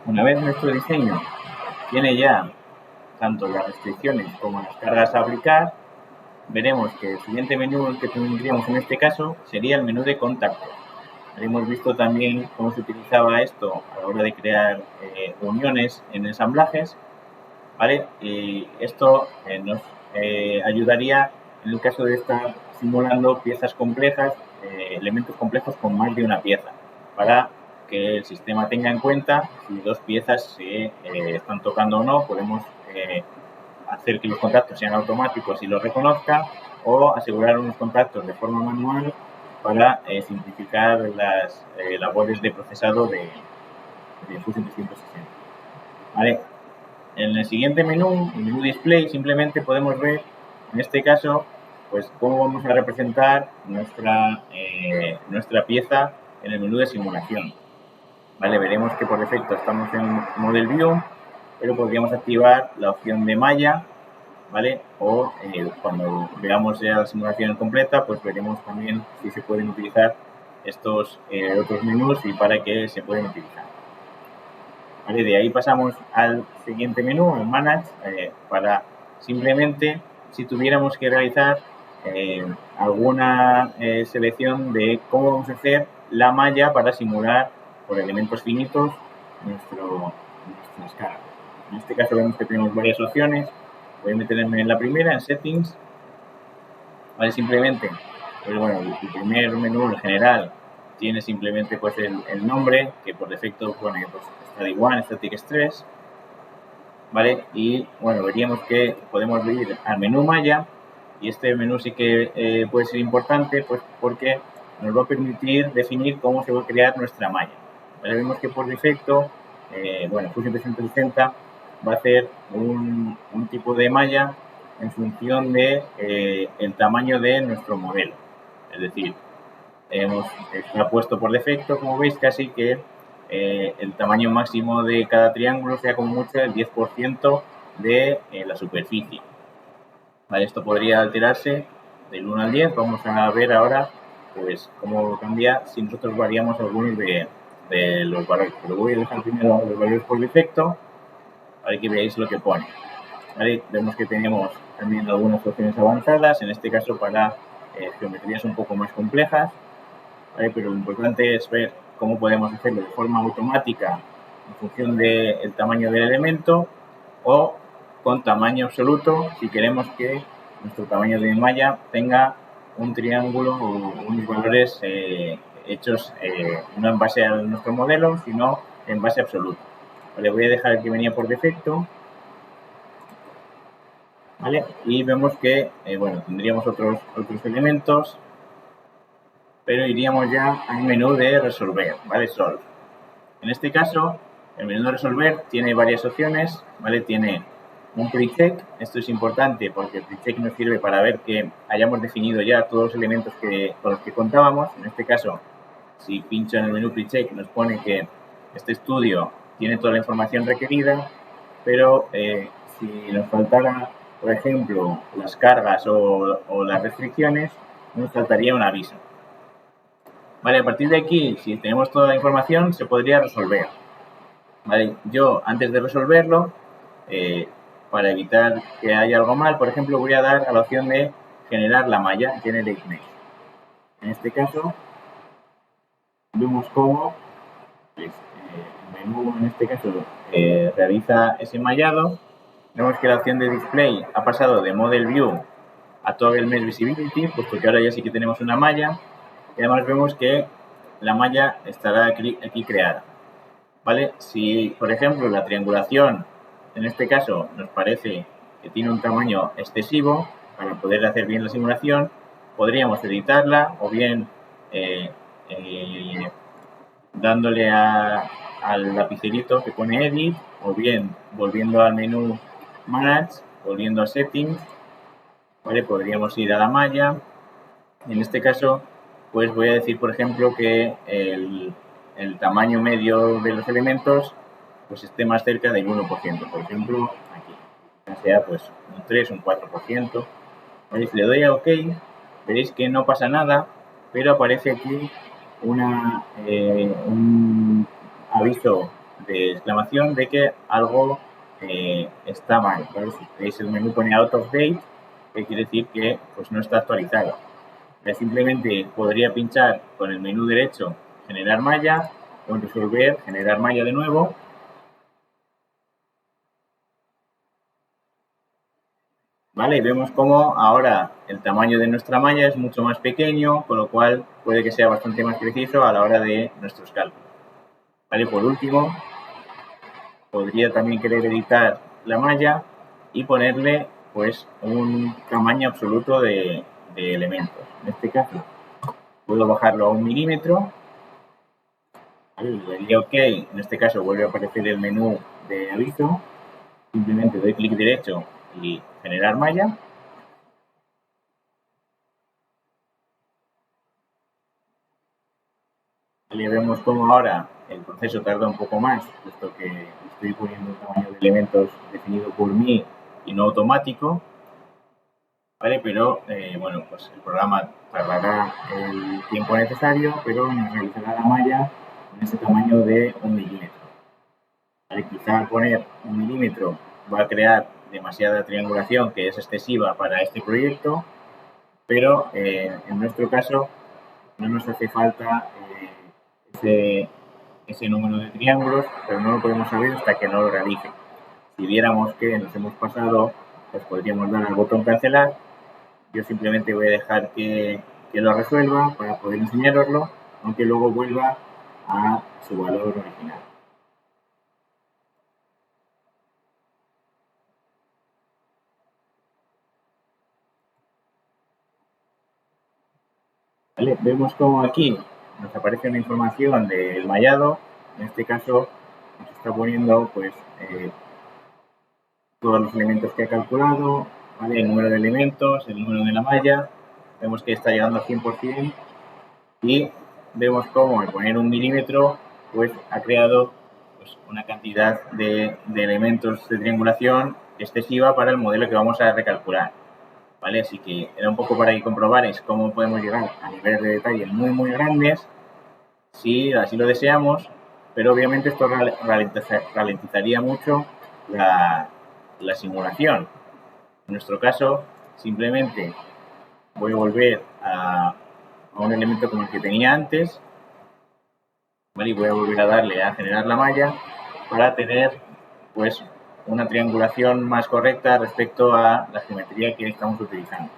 Una vez nuestro diseño tiene ya tanto las restricciones como las cargas a aplicar, veremos que el siguiente menú que tendríamos en este caso sería el menú de contacto. Hemos visto también cómo se utilizaba esto a la hora de crear uniones en ensamblajes, ¿vale? Y esto nos ayudaría en el caso de estar simulando piezas complejas, elementos complejos con más de una pieza, para que el sistema tenga en cuenta si dos piezas se están tocando o no. Podemos hacer que los contactos sean automáticos y los reconozca, o asegurar unos contactos de forma manual para simplificar las labores de procesado de Fusion 360. ¿Vale? En el siguiente menú, el menú display, simplemente podemos ver, en este caso, pues cómo vamos a representar nuestra pieza en el menú de simulación. ¿Vale? Veremos que por defecto estamos en Model View, pero podríamos activar la opción de malla, ¿vale? O cuando veamos ya la simulación completa, pues veremos también si se pueden utilizar estos otros menús y para qué se pueden utilizar. ¿Vale? De ahí pasamos al siguiente menú, el Manage, para simplemente, si tuviéramos que realizar alguna selección de cómo vamos a hacer la malla para simular por elementos finitos nuestras cargas. En este caso vemos que tenemos varias opciones. Voy a meterme en la primera, en Settings. ¿Vale? Simplemente, pues bueno, el primer menú en general tiene simplemente pues el nombre, que por defecto pone pues Static 1, Static Stress, ¿vale? Y bueno, veríamos que podemos ir al menú malla, y este menú sí que puede ser importante, pues porque nos va a permitir definir cómo se va a crear nuestra malla. ¿Vale? Vemos que por defecto, bueno, Fusion 360 va a hacer un tipo de malla en función de el tamaño de nuestro modelo. Es decir, está puesto por defecto, como veis, casi que el tamaño máximo de cada triángulo sea como mucho el 10% de la superficie. Vale, esto podría alterarse del 1 al 10. Vamos a ver ahora pues cómo cambia si nosotros variamos algunos de los valores. Pero voy a dejar primero los valores por defecto para que veáis lo que pone. ¿Vale? Vemos que tenemos también algunas opciones avanzadas, en este caso para geometrías un poco más complejas. ¿Vale? Pero lo importante es ver cómo podemos hacerlo de forma automática en función del tamaño del elemento, o con tamaño absoluto si queremos que nuestro tamaño de malla tenga un triángulo o unos valores hechos no en base a nuestro modelo, sino en base absoluta. Vale, voy a dejar el que venía por defecto. ¿Vale? Y vemos que bueno, tendríamos otros elementos, pero iríamos ya al menú de resolver, ¿vale? Solve. En este caso, el menú de resolver tiene varias opciones, ¿vale? Tiene un pre-check. Esto es importante porque el pre-check nos sirve para ver que hayamos definido ya todos los elementos con los que contábamos. En este caso, si pincho en el menú pre-check, nos pone que este estudio tiene toda la información requerida, pero si nos faltara, por ejemplo, las cargas o las restricciones, nos faltaría un aviso. Vale, a partir de aquí, si tenemos toda la información, se podría resolver. Vale, yo antes de resolverlo, para evitar que haya algo mal, por ejemplo, voy a dar a la opción de generar la malla, Generate Mesh. En este caso, vemos cómo pues, el menú, en este caso, realiza ese mallado. Vemos que la opción de Display ha pasado de Model View a Toggle Mesh Visibility, puesto que ahora ya sí que tenemos una malla. Y además vemos que la malla estará aquí creada. ¿Vale? Si, por ejemplo, la triangulación, en este caso, nos parece que tiene un tamaño excesivo, para poder hacer bien la simulación, podríamos editarla, o bien dándole al lapicerito que pone Edit, o bien volviendo al menú Manage, volviendo a Settings, ¿vale? Podríamos ir a la malla. En este caso, pues voy a decir, por ejemplo, que el tamaño medio de los elementos pues esté más cerca del 1%, por ejemplo, aquí. Ya sea pues un 3, un 4%. ¿Vale? Si le doy a OK, veréis que no pasa nada, pero aparece aquí un aviso de exclamación de que algo está mal, ¿vale? Si veis el menú pone out of date, que quiere decir que pues, no está actualizado. Simplemente podría pinchar con el menú derecho generar malla, o en resolver generar malla de nuevo. ¿Vale? Y vemos cómo ahora el tamaño de nuestra malla es mucho más pequeño, con lo cual puede que sea bastante más preciso a la hora de nuestros cálculos. ¿Vale? Por último, podría también querer editar la malla y ponerle pues un tamaño absoluto de elementos. En este caso, puedo bajarlo a 1 milímetro. ¿Vale? Le daría OK. En este caso vuelve a aparecer el menú de aviso. Simplemente doy clic derecho y generar malla. Y vemos cómo ahora el proceso tarda un poco más, puesto que estoy poniendo un tamaño de elementos definido por mí y no automático, ¿vale? Pero, bueno, pues el programa tardará el tiempo necesario, pero nos realizará la malla con ese tamaño de 1 milímetro. ¿Vale? Quizá al poner 1 milímetro va a crear demasiada triangulación que es excesiva para este proyecto, pero en nuestro caso no nos hace falta ese número de triángulos, pero no lo podemos saber hasta que no lo realice. Si viéramos que nos hemos pasado, pues podríamos dar al botón cancelar. Yo simplemente voy a dejar que lo resuelva para poder enseñaroslo, aunque luego vuelva a su valor original. ¿Vale? Vemos como aquí nos aparece una información del mallado. En este caso nos está poniendo pues todos los elementos que ha calculado, ¿vale? El número de elementos, el número de la malla. Vemos que está llegando al 100% y vemos cómo al poner 1 milímetro pues ha creado pues, una cantidad de elementos de triangulación excesiva para el modelo que vamos a recalcular. ¿Vale? Así que era un poco para que comprobarais cómo podemos llegar a niveles de detalle muy grandes si así lo deseamos, pero obviamente esto ralentizaría mucho la simulación. En nuestro caso, simplemente voy a volver a un elemento como el que tenía antes, ¿vale? Y voy a volver a darle a generar la malla para tener pues una triangulación más correcta respecto a la geometría que estamos utilizando.